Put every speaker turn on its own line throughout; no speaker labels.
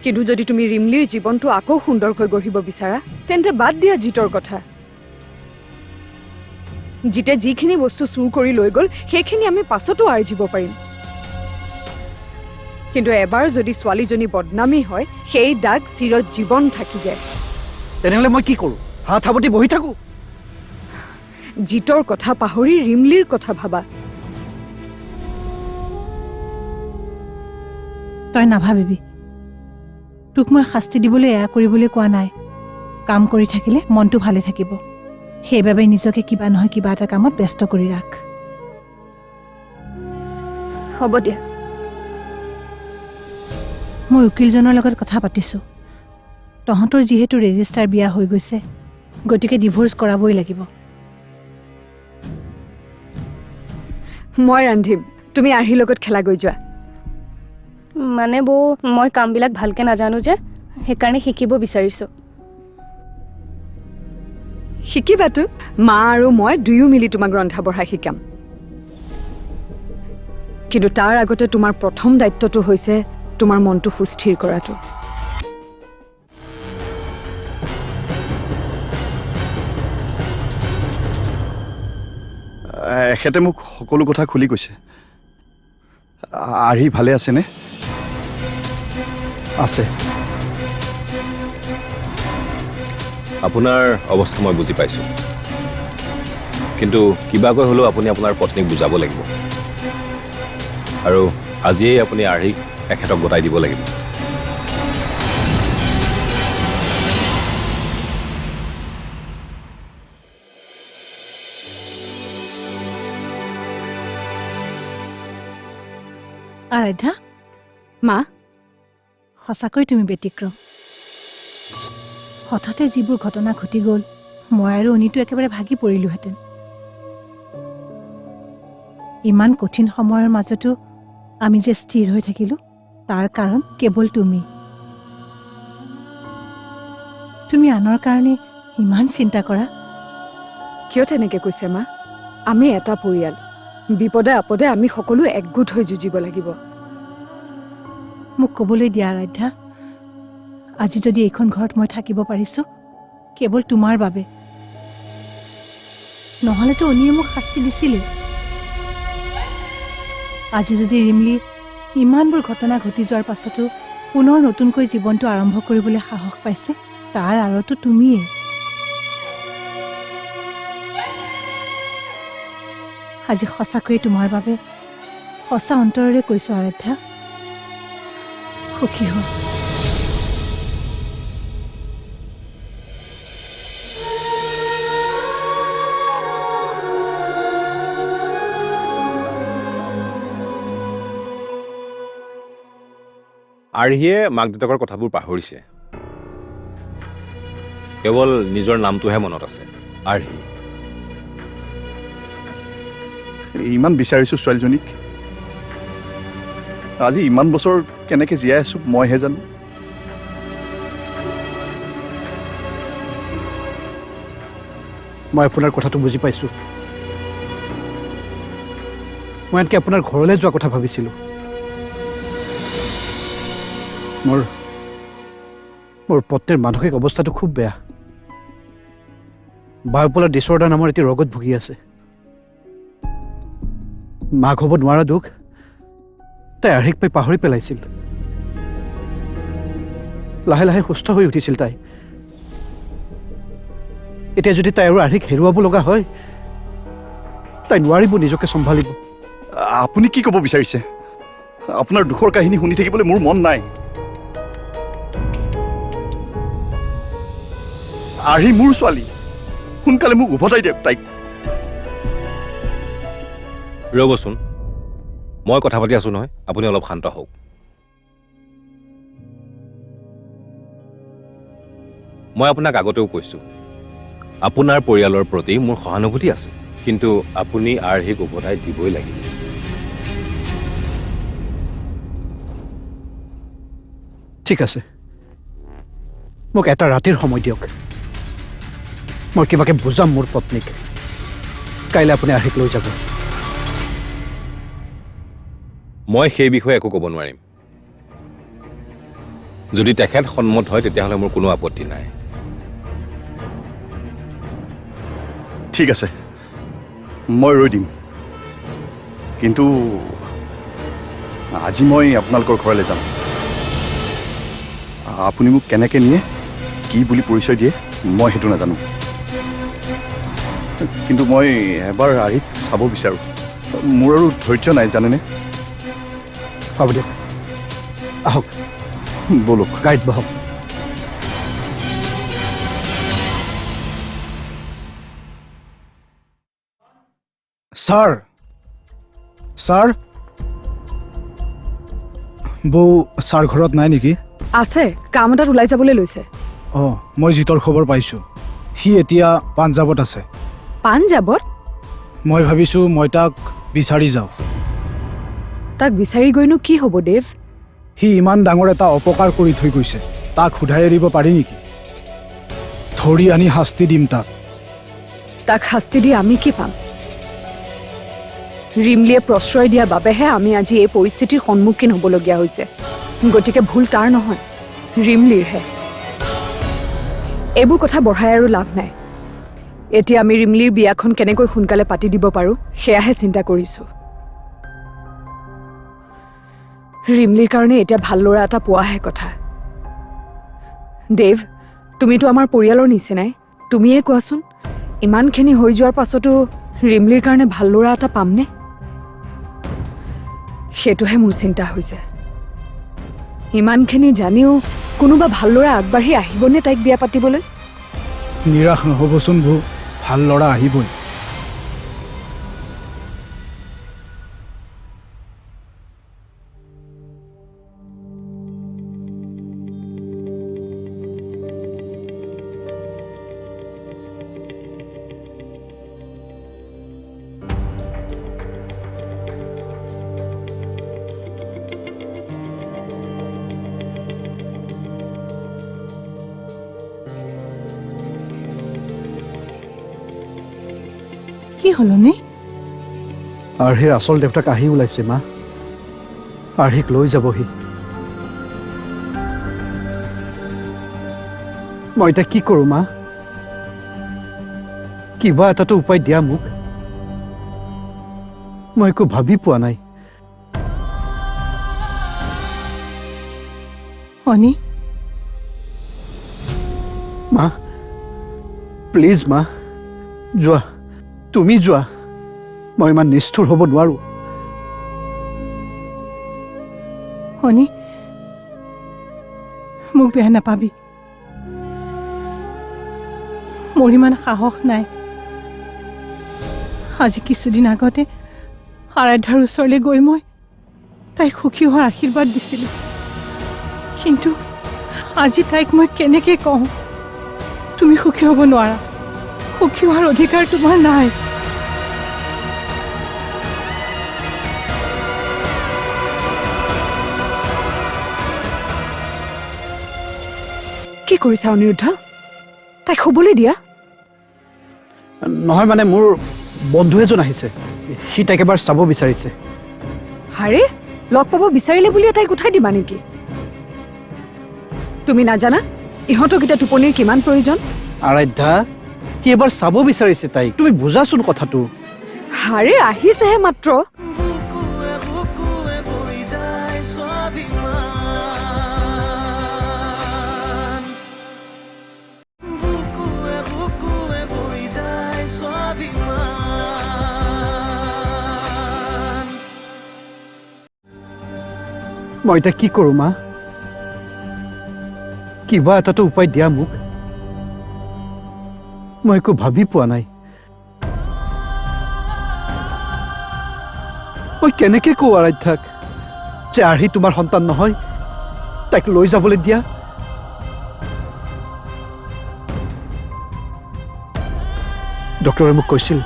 কিন্তু যদি তুমি ৰিমলিৰ জীৱনটো আকৌ সুন্দৰকৈ গঢ়িব বিচাৰা তেন্তে বাদ দিয়া জিতৰ কথা। জিতে যিখিনি বস্তু চুৰ কৰি লৈ গ'ল সেইখিনি আমি পাছতো আৰ্জিব পাৰিম, কিন্তু এবাৰ যদি ছোৱালীজনী বদনামী হয় সেই দাগ চিৰজীৱন থাকি যায়।
তেনেহ'লে মই কি কৰোঁ? হাত সাৱটি বহি থাকোঁ?
জিতৰ কথা পাহৰি ৰিমলিৰ কথা ভাবা।
তই নাভাবিবি, তোক মই শাস্তি দিবলৈ এয়া কৰিবলৈ কোৱা নাই। কাম কৰি থাকিলে মনটো ভালে থাকিব, সেইবাবে নিজকে কিবা নহয় কিবা এটা কামত ব্যস্ত কৰি ৰাখ।
হ'ব দিয়া।
মই উকিলজনৰ লগত কথা পাতিছোঁ। তহঁতৰ যিহেতু ৰেজিষ্টাৰ বিয়া হৈ গৈছে, গতিকে ডিভোৰ্চ কৰাবই লাগিব।
মই ৰান্ধিম, তুমি আৰ্হিৰ লগত খেলা গৈ যোৱা।
মানে বৌ, মই কামবিলাক ভালকৈ নাজানো যে, সেইকাৰণে শিকিব বিচাৰিছোঁ।
শিকিবাতো, মা আৰু মই দুয়ো মিলি তোমাক ৰন্ধা বঢ়া শিকাম। কিন্তু তাৰ আগতে তোমাৰ প্ৰথম দায়িত্বটো হৈছে তোমাৰ মনটো সুস্থিৰ কৰাটো।
এখেতে মোক সকলো কথা খুলি কৈছে। আৰ্হি ভালে আছেনে?
আছে।
আপোনাৰ অৱস্থা মই বুজি পাইছোঁ, কিন্তু কিবাকৈ হ'লেও আপুনি আপোনাৰ পত্নীক বুজাব লাগিব, আৰু আজিয়েই আপুনি আৰ্হিক এখেতক গতাই দিব লাগিব।
আৰাধ্যা,
মা,
সঁচাকৈ তুমি ব্যতিক্ৰম। হঠাতে যিবোৰ ঘটনা ঘটি গ'ল, মই আৰু অনিটো একেবাৰে ভাগি পৰিলোহেঁতেন। ইমান কঠিন সময়ৰ মাজতো আমি যে স্থিৰ হৈ থাকিলোঁ, তাৰ কাৰণ কেৱল তুমি। তুমি আনৰ কাৰণে ইমান চিন্তা কৰা।
কিয় তেনেকৈ কৈছে মা? আমি এটা পৰিয়াল, বিপদে আপদে আমি সকলো একগোট হৈ যুঁজিব লাগিব।
মোক ক'বলৈ দিয়া আৰাধ্যা, আজি যদি এইখন ঘৰত মই থাকিব পাৰিছোঁ কেৱল তোমাৰ বাবে, নহ'লেতো অনিয়ে মোক শাস্তি দিছিলে। আজি যদি ৰিমলি ইমানবোৰ ঘটনা ঘটি যোৱাৰ পাছতো পুনৰ নতুনকৈ জীৱনটো আৰম্ভ কৰিবলৈ সাহস পাইছে, তাৰ আঁৰতো তুমিয়েই। আজি সঁচাকৈয়ে তোমাৰ বাবে সঁচা অন্তৰেৰে কৈছোঁ আৰাধ্যা, সুখী হোৱা।
আৰ্হিয়ে মাক দেউতাকৰ কথাবোৰ পাহৰিছে, কেৱল নিজৰ নামটোহে মনত আছে, আৰ্হি।
ইমান বিচাৰিছোঁ ছোৱালীজনীক, আজি ইমান বছৰ কেনেকৈ জীয়াই আছোঁ মইহে জানো।
মই আপোনাৰ কথাটো বুজি পাইছোঁ। মই আনকি আপোনাৰ ঘৰলৈ যোৱা কথা ভাবিছিলোঁ। মোৰ পত্নীৰ মানসিক অৱস্থাটো খুব বেয়া। বায়ুপলাৰ ডিছঅৰ্ডাৰ নামৰ এটি ৰোগত ভুগি আছে। মাক হ'ব নোৱাৰা দুখ তাই আৰ্হিক পাই পাহৰি পেলাইছিল। লাহে লাহে সুস্থ হৈ উঠিছিল তাই। এতিয়া যদি তাই আৰু আৰ্হিক হেৰুৱাব লগা হয়, তাই নোৱাৰিব নিজকে চম্ভালিব।
আপুনি কি ক'ব বিচাৰিছে? আপোনাৰ দুখৰ কাহিনী শুনি থাকিবলৈ মোৰ মন নাই। আৰ্হি মোৰ ছোৱালী, সোনকালে মোক উভতাই দিয়ক তাইক।
ৰ'বচোন, মই কথা পাতি আছোঁ নহয়, আপুনি অলপ শান্ত হওক। মই আপোনাক আগতেও কৈছোঁ, আপোনাৰ পৰিয়ালৰ প্ৰতি মোৰ সহানুভূতি আছে, কিন্তু আপুনি আৰ্হিক উভতাই দিবই লাগিব।
ঠিক আছে, মোক এটা ৰাতিৰ সময় দিয়ক। মই কিবাকে বুজাম মোৰ পত্নীক। কাইলৈ আপুনি আৰ্হিক লৈ যাব।
মই সেই বিষয়ে একো ক'ব নোৱাৰিম। যদি তেখেত সন্মত হয় তেতিয়াহ'লে মোৰ কোনো আপত্তি নাই।
ঠিক আছে, মই ৰৈ দিম। কিন্তু আজি মই আপোনালোকৰ ঘৰলৈ যাম। আপুনি মোক কেনেকৈ নিয়ে, কি বুলি পৰিচয় দিয়ে, মই সেইটো নাজানো। কিন্তু মই এবাৰ আৰ্হিক চাব বিচাৰোঁ। মোৰ আৰু ধৈৰ্য নাই জানেনে।
হ'ব দিয়ক, আহক
বলক।
গাড়ীত বহক।
ছাৰ, ছাৰ, বৌ ছাৰ ঘৰত নাই নেকি?
আছে, কাম এটাত ওলাই যাবলৈ লৈছে।
অঁ, মই জিতৰ খবৰ পাইছোঁ। সি এতিয়া পাঞ্জাৱত আছে।
পাঞ্জাৱত?
মই ভাবিছোঁ মই তাক বিচাৰি যাওঁ।
তাক বিচাৰি গৈনো কি হ'ব দেৱ?
সি ইমান ডাঙৰ এটা অপকাৰ কৰি থৈ গৈছে, তাক সোধাই এৰিব পাৰি নেকি? ধৰি আনি শাস্তি দিম তাক।
তাক শাস্তি দি আমি কি পাম? ৰিমলিয়ে প্ৰশ্ৰয় দিয়াৰ বাবেহে আমি আজি এই পৰিস্থিতিৰ সন্মুখীন হ'বলগীয়া হৈছে। গতিকে ভুল তাৰ নহয়, ৰিমলিৰহে। এইবোৰ কথা বঢ়াই আৰু লাভ নাই। এতিয়া আমি ৰিমলিৰ বিয়াখন কেনেকৈ সোনকালে পাতি দিব পাৰোঁ সেয়াহে চিন্তা কৰিছোঁ। ৰিমলিৰ কাৰণে এতিয়া ভাল ল'ৰা এটা পোৱাহে কথা। দেৱ, তুমিতো আমাৰ পৰিয়ালৰ নিচিনাই। তুমিয়ে কোৱাচোন, ইমানখিনি হৈ যোৱাৰ পাছতো ৰিমলিৰ কাৰণে ভাল ল'ৰা এটা পামনে? সেইটোহে মোৰ চিন্তা হৈছে। ইমানখিনি জানিও কোনোবা ভাল ল'ৰা আগবাঢ়ি আহিবনে তাইক বিয়া পাতিবলৈ?
নিৰাশ নহ'বচোন বৌ, ভাল ল'ৰা আহিবই।
কি হ'লনি?
আৰ্হিৰ আচল দেউতাক আহি ওলাইছে মা। আৰ্হিক লৈ যাবহি। মই এতিয়া কি কৰোঁ মা? কিবা এটাতো উপায় দিয়া মোক। মই একো ভাবি পোৱা নাই।
অনি,
মা প্লিজ মা, যোৱা, তুমি যোৱা। মই ইমান নিষ্ঠুৰ হ'ব নোৱাৰো।
অনি, মোক বেয়া নাপাবি। মোৰ ইমান সাহস নাই। আজি কিছুদিন আগতে আৰাধ্যাৰ ওচৰলৈ গৈ মই তাইক সুখী হোৱাৰ আশীৰ্বাদ দিছিলোঁ। কিন্তু আজি তাইক মই কেনেকৈ কওঁ, তুমি সুখী হ'ব নোৱাৰা, সুখী হোৱাৰ অধিকাৰ তোমাৰ নাই।
কি কৰিছা অনিৰুদ্ধ? তাইক শুবলৈ দিয়া।
নহয় মানে মোৰ বন্ধু এজন আহিছে, সি তাইক এবাৰ চাব বিচাৰিছে।
হাৰে, লগ পাব বিচাৰিলে বুলিয়ে তাইক উঠাই দিবা নেকি? তুমি নাজানা ইহঁতক এতিয়া টোপনিৰ কিমান প্ৰয়োজন?
আৰাধ্যা, সি এবাৰ চাব বিচাৰিছে তাইক, তুমি বুজাচোন কথাটো।
হাৰে, আহিছেহে মাত্ৰ।
মই এতিয়া কি কৰোঁ মা? কিবা এটাতো উপায় দিয়া মোক। মই একো ভাবি পোৱা নাই। মই কেনেকৈ কওঁ আৰাধ্যাক যে আৰ্হি তোমাৰ সন্তান নহয়, তাইক লৈ যাবলৈ দিয়া? ডক্টৰে মোক কৈছিল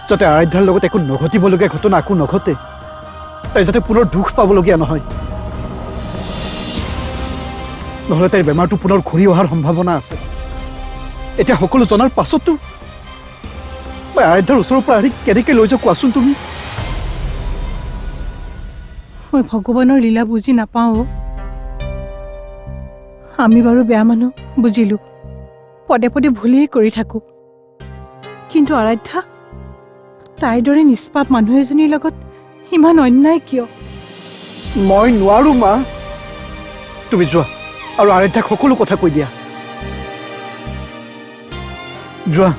যাতে আৰাধ্যাৰ লগত একো নঘটিবলগীয়া ঘটনা একো নঘটে, তাই যাতে পুনৰ দুখ পাবলগীয়া নহয়, নহ'লে তাইৰ বেমাৰটো পুনৰ ঘূৰি অহাৰ সম্ভাৱনা আছে। এতিয়া সকলো জনাৰ পাছতো মই আৰাধ্যাৰ ওচৰৰ পৰা আৰ্হিক কেনেকৈ লৈ যাওঁ কোৱাচোন তুমি?
মই ভগৱানৰ লীলা বুজি নাপাওঁ। আমি বাৰু বেয়া মানুহ বুজিলোঁ, পদে পদে ভুলেই কৰি থাকোঁ, কিন্তু আৰাধ্যা তাইৰ দৰে নিষ্পাপ মানুহ এজনীৰ লগত ইমান অন্যায় কিয়?
মই নোৱাৰো মা। তুমি যোৱা আৰু আৰাধ্যাক সকলো কথা কৈ দিয়া। যোৱা।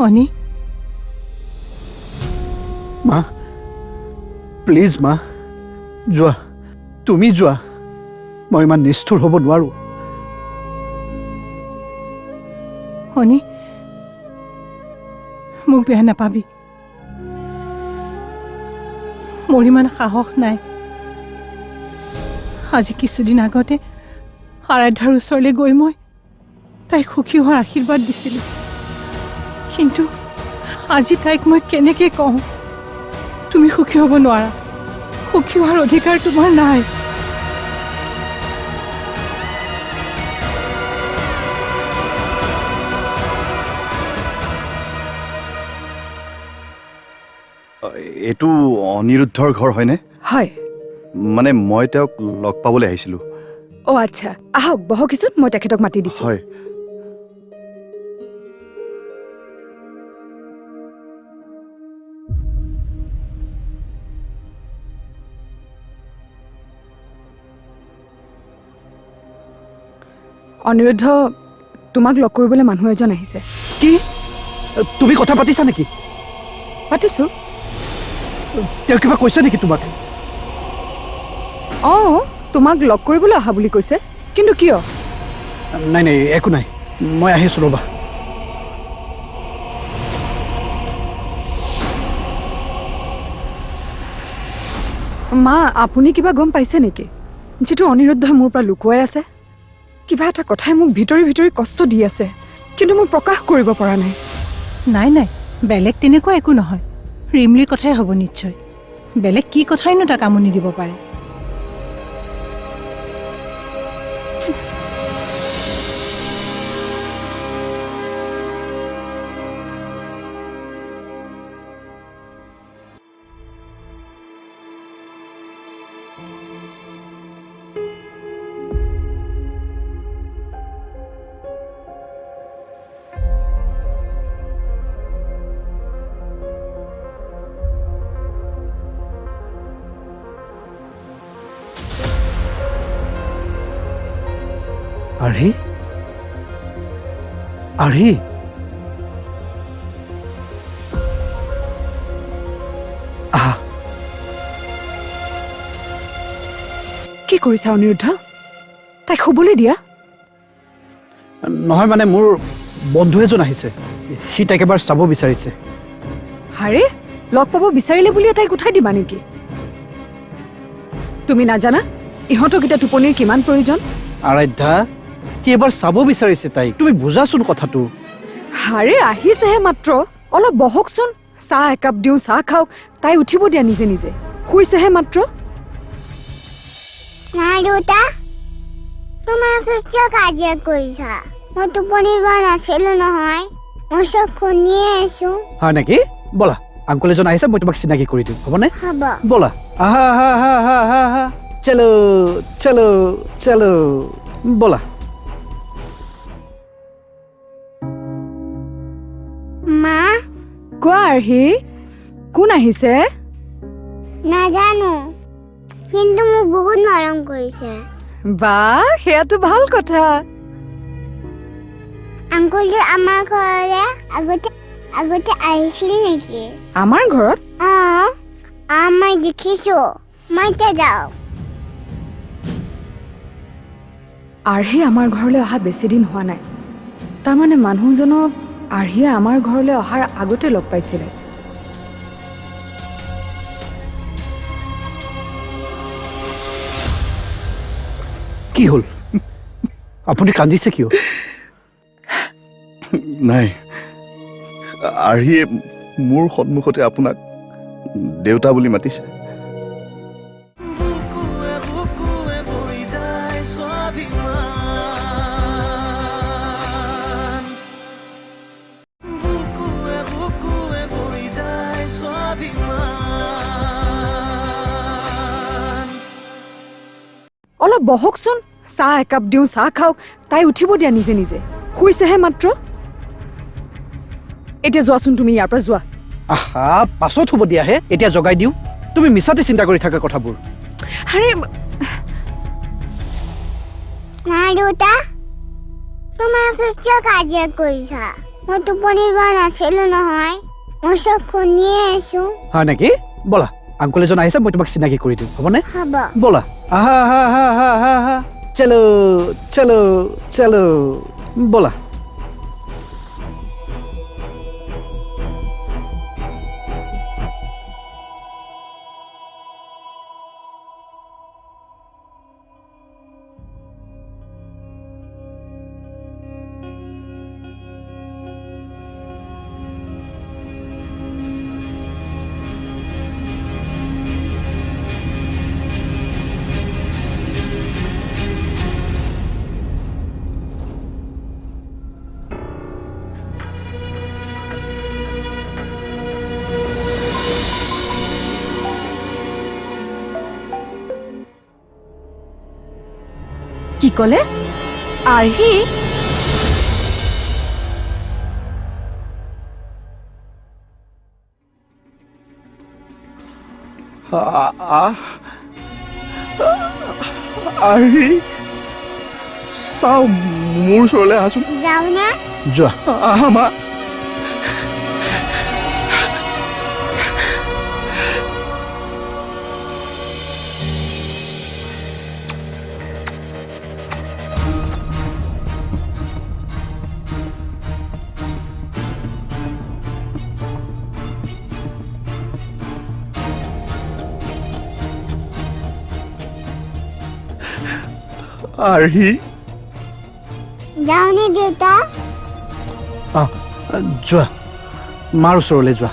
অনি,
মা প্লিজ মা, যোৱা, তুমি যোৱা। মই ইমান নিষ্ঠুৰ হ'ব নোৱাৰো।
অনি, মোক বেয়া নাপাবি, মোৰ ইমান সাহস নাই। আজি কিছুদিন আগতে আৰাধ্যাৰ ওচৰলৈ গৈ মই তাইক সুখী হোৱাৰ আশীৰ্বাদ দিছিলোঁ, কিন্তু আজি তাইক মই কেনেকৈ কওঁ তুমি সুখী হ'ব নোৱাৰা, সুখী হোৱাৰ অধিকাৰ তোমাৰ নাই।
এইটো অনিৰুদ্ধৰ ঘৰ হয়নে?
হয়।
মানে মই তেওঁক লগ পাবলৈ আহিছিলোঁ।
অ' আচ্ছা, আহক বহকচোন, মই তেখেতক মাতি দিছোঁ।
হয়।
অনিৰুদ্ধ, তোমাক লগ কৰিবলৈ মানুহ এজন আহিছে।
কি তুমি কথা পাতিছা নেকি?
পাতিছোঁ।
তেওঁ কিবা কৈছে নেকি তোমাক?
অঁ, তোমাক লগ কৰিবলৈ অহা বুলি কৈছে, কিন্তু কিয়?
নাই নাই, একো নাই, মই আহিছোঁ ৰ'বা।
মা, আপুনি কিবা গম পাইছে নেকি যিটো অনিৰুদ্ধই মোৰ পৰা লুকুৱাই আছে? কিবা এটা কথাই মোক ভিতৰি ভিতৰি কষ্ট দি আছে, কিন্তু মই প্ৰকাশ কৰিব পৰা নাই।
নাই নাই, বেলেগ তেনেকুৱা একো নহয়, ৰিমলিৰ কথাই হ'ব নিশ্চয়। বেলেগ কি কথাইনো তাক আমনি দিব পাৰে?
আৰ্হি, আৰ্হি, আহা।
কি কৰিছা অনিৰুদ্ধ? তাইক শুবলৈ দিয়া।
নহয় মানে মোৰ বন্ধু এজন আহিছে, সি তাইক এবাৰ চাব বিচাৰিছে।
হাৰে, লগ পাব বিচাৰিলে বুলিয়ে তাইক উঠাই দিবা নেকি? তুমি নাজানা ইহঁতক এতিয়া টোপনিৰ কিমান প্ৰয়োজন?
আৰাধ্যা, সি এবাৰ চাব বিচাৰিছে তাইক, তুমি বুজাচোন কথাটো।
হাৰে, আহিছেহে মাত্ৰ, অলপ বহকচোন, চাহ একাপ দিওঁ, চাহ খাওক। তাই উঠিব দিয়া নিজে নিজে, শুইছেহে মাত্ৰ।
নাই দেউতা, তোমালোকে কিয় কাজিয়া কৰিছা? মই টোপনি পোৱা নাছিলো নহয়, মই চব শুনিয়ে আছো।
হয় নেকি? ব'লা, আংকুল এজন আহিছে, মই তোমাক চিনাকি কৰি দিওঁ, হ'বনে?
হ'ব।
ব'লা। আহা আহা আহা আহা আহা আহা, চলো চলো চলো, ব'লা।
মা,
কোৱা আৰ্হি, কোন আহিছে?
নাজানো, কিন্তু মোক বহুত মৰম কৰিছে।
বাহ, সেয়াতো ভাল কথা।
আংকুলটো আমাৰ ঘৰলে আগতে আহিছিল নেকি?
আমাৰ ঘৰত?
মই দেখিছো, মই এতিয়া যাওঁ।
আৰ্হি আমাৰ ঘৰলৈ অহা বেছি দিন হোৱা নাই। তাৰমানে মানুহজনক আৰ্হিয়ে আমাৰ ঘৰলৈ অহাৰ আগতে লগ পাইছিলে।
কি হ'ল? আপুনি কান্দিছে কিয়?
নাই, আৰ্হিয়ে মোৰ সন্মুখতে আপোনাক দেউতা বুলি মাতিছে।
বহকচোন, চাহ একাপ দিওঁ, চাহ খাওক। তাই উঠিব দিয়া নিজে নিজে, শুইছেহে মাত্ৰ। এতিয়া যোৱাচোন, তুমি ইয়াৰ পৰা যোৱা।
আহা, পাছত হ'ব দিয়াহে, এতিয়া জগাই দিওঁ। তুমি মিছাতে চিন্তা কৰি থাকা কথাবোৰ।
আৰে
না দেউতা, তোমালোকে কিয় কাজিয়া কৰিছা? মই টোপনি যোৱা নাছিলো নহয়, মই চব শুনিয়ে আছো।
হয় নেকি? ব'লা, আংকুল এজন আহিছে, মই তোমাক চিনাকি কৰি দিওঁ, হ'বনে?
হ'ব।
ব'লা। আহা আহা আহা আহা আহা আহা, চলো চলো চলো, ব'লা।
কি ক'লে? আৰ্হি?
আহি চাও, মোৰ ওচৰলৈ আহাচোন।
যাওঁনে?
যোৱা।
আহা মা। আৰ্হি,
যাওঁনে দেউতা?
যোৱা, মাৰ ওচৰলৈ যোৱা।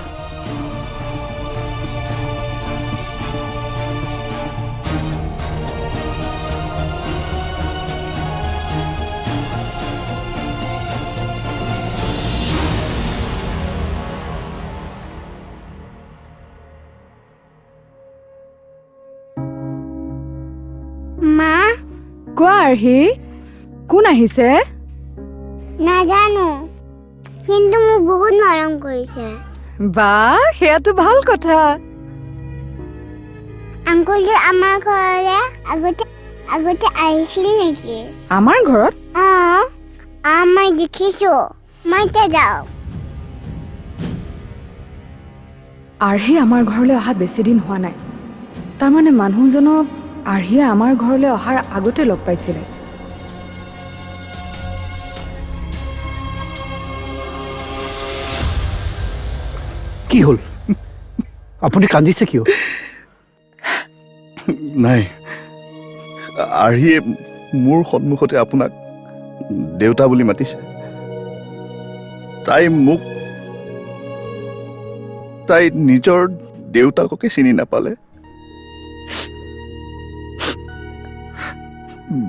মা,
কোৱা আৰ্হি, কোন আহিছে?
নাজানো, কিন্তু মোক বহুত মৰম কৰিছে।
বাহ, সেয়াতো ভাল কথা।
আংকুলটো আমাৰ ঘৰলৈ আগতে আহিছিল নেকি?
আমাৰ ঘৰত?
মই দেখিছো। মই এতিয়া যাওঁ।
আৰ্হি আমাৰ ঘৰলৈ অহা বেছি দিন হোৱা নাই। তাৰমানে মানুহজনক আৰ্হিয়ে আমাৰ ঘৰলৈ অহাৰ আগতে লগ পাইছিলে।
কি হ'ল? আপুনি কান্দিছে কিয়?
নাই, আৰ্হিয়ে মোৰ সন্মুখতে আপোনাক দেউতা বুলি মাতিছে। তাই নিজৰ দেউতাককে চিনি নাপালে।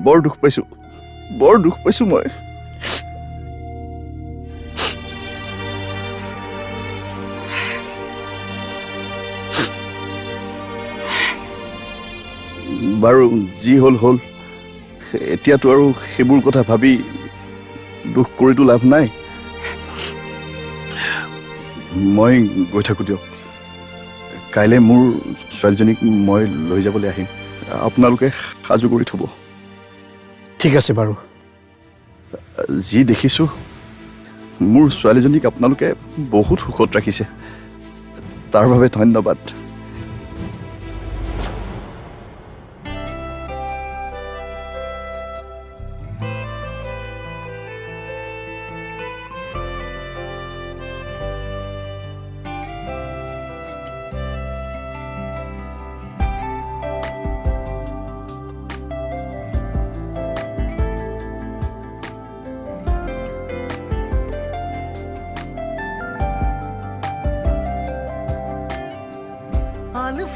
বৰ দুখ পাইছো মই। বাৰু যি হ'ল হ'ল, এতিয়াতো আৰু সেইবোৰ কথা ভাবি দুখ কৰিতো লাভ নাই। মই গৈ থাকোঁ দিয়ক। কাইলৈ মোৰ ছোৱালীজনীক মই লৈ যাবলৈ আহিম, আপোনালোকে সাজু কৰি থ'ব।
ঠিক আছে বাৰু।
যি দেখিছোঁ, মোৰ ছোৱালীজনীক আপোনালোকে বহুত সুখত ৰাখিছে, তাৰ বাবে ধন্যবাদ।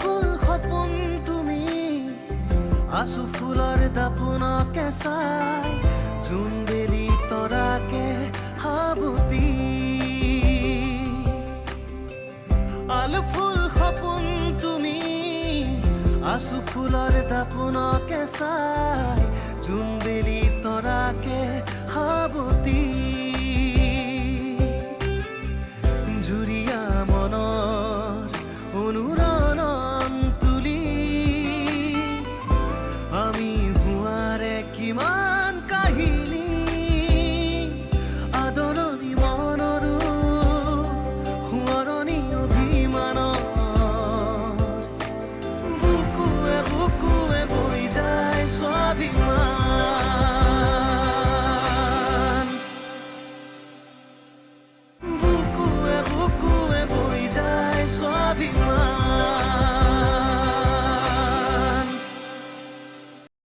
ফুল সপোন তুমি আছো ফুলৰ দাপোনকে চাই জোনবেলি তৰাকে হাবুতি আলু ফুল সপোন তুমি আছো ফুলৰ দাপোনকে চাই